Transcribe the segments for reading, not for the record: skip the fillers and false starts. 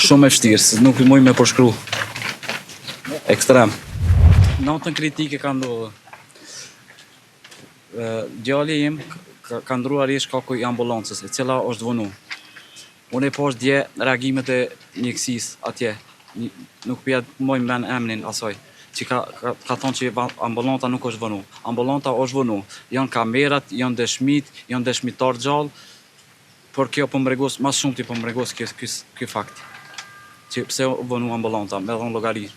Shumë e vështirë, se nuk muj me përshkru. Ekstrem. Natën kritike ka ndodhur. Djali im ka ndruar i shkaku i ambulancës, e cila është vënu. Unë e poshtë dje reagimet e mjekësisë atje. Nuk pja mojmë ben emnin asaj. Që ka thonë që ambulanta nuk është vënu. Ambulanta është vënu. Janë kamerat, janë dëshmit, janë dëshmitar gjallë, por kjo po mregos, mas shumë ti po mregos kjo fakt. Që pse vënu ambulanta, me dhënë llogari.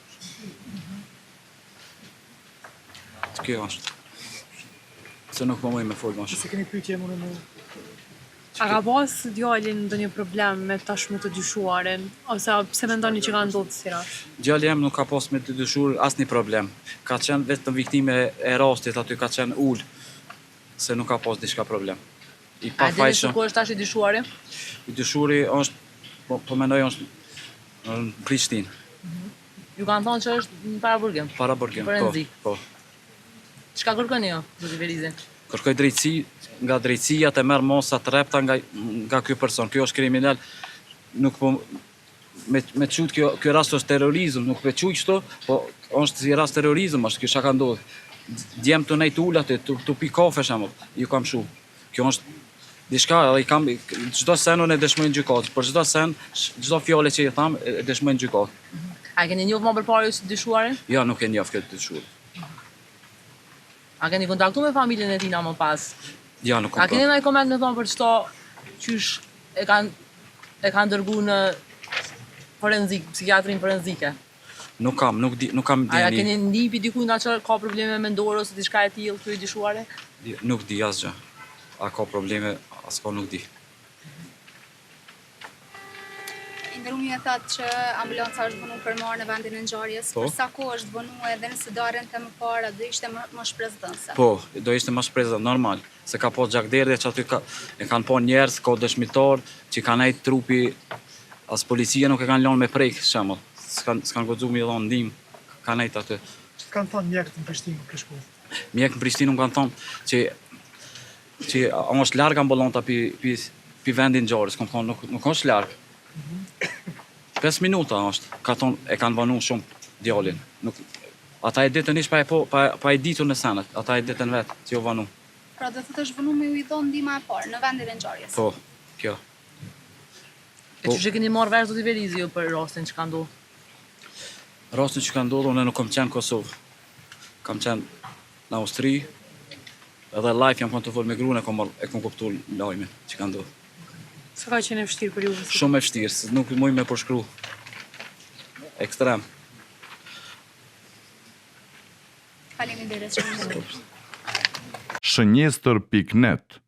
Kjo është. Se nuk po mojmë me folë më shumë. Se keni pyetje më në A ka pas djalin ndonjë problem me tashmë të dyshuarin, ose pse mendoni që ka ndodhur si rast? Djali im nuk ka pas me të dyshuar asnjë problem. Ka qenë vetëm viktime e rastit, aty ka qenë ul, se nuk ka pas diçka problem. I A dini se pafajshëm. ku është tash i dyshuari? I dyshuri është, po mendoj është në Prishtinë, Ju kanë thonë që është në para burgim. para Burgim. Forenzik. Po. Çka kërkoni jo, zoti Verizi? Kërkoj drejtësi, nga drejtësia të merr mosa të repta nga ky person. Ky është kriminal. Nuk po me çut kjo rast është terrorizëm, nuk po çuj kështu, po është si rast terrorizëm, është kjo çka ka ndodhur. Djem të nejt ul aty, të pi kafe shembull, ju kam shu. Kjo është diçka, edhe i kam çdo sen unë e dëshmoj në gjykatë, për çdo sen, çdo fjalë që i tham e dëshmoj në gjykatë. A keni njohur më përpara ju si dyshuarin? Ja, nuk e njoh këtë dyshur. A keni kontaktu me familjen e tina më pas? Ja, nuk A kam. keni ndonjë koment me thonë për çto qysh e kanë dërguar në forenzik, psikiatrin forenzike? Nuk kam A ja dini. keni ndipi dikujt nga që ka probleme mendore ose diçka e tillë ky dyshuari? Nuk di asgjë. A ka probleme, asko nuk di. Ndërumi e thatë që ambulanca është vënu për marrë në vendin e ngjarjes, Po. për sa kohë është vënu edhe nëse do arrente më parë, do ishte më shpresdhënëse. Po, do ishte më shpreza normal, se ka pas gjakderdhje që aty e kanë pa njerëz, ka dëshmitar që kanë nejt trupi, as policia nuk e kanë lënë me prek, shembull. S'kan guxuar mi dhon ndihmë, kanë nejt aty. Që kanë thonë mjekët në Prishtinë për shkollë? Mjek në Prishtinë më kanë thonë që është larg ambulanta pi vendin ngjarjes, kam thonë nuk është larg. 5 minuta është, ka thonë e kanë vënë shumë djalin. Ata e ditën ish pa e ditur në senet, ata e ditën vetë që u vënë. Pra do thotë është vënu me u i dhonë ndihma e parë në vendin e ngjarjes. Po, kjo. E çu që keni marrë vesh zoti Verizi ju për rastin që ka ndodhur? Rastin që ka ndodhur, unë nuk kam qenë në Kosovë. Kam qenë në Austri, edhe live jam kanë të folë me gruan e kam kuptuar lajmin që ka ndodhur. Sa ka qenë e vështirë për ju? Shumë e vështirë, se nuk muj me përshkru. Ekstrem. Faleminderit shumë. Shënjestër.net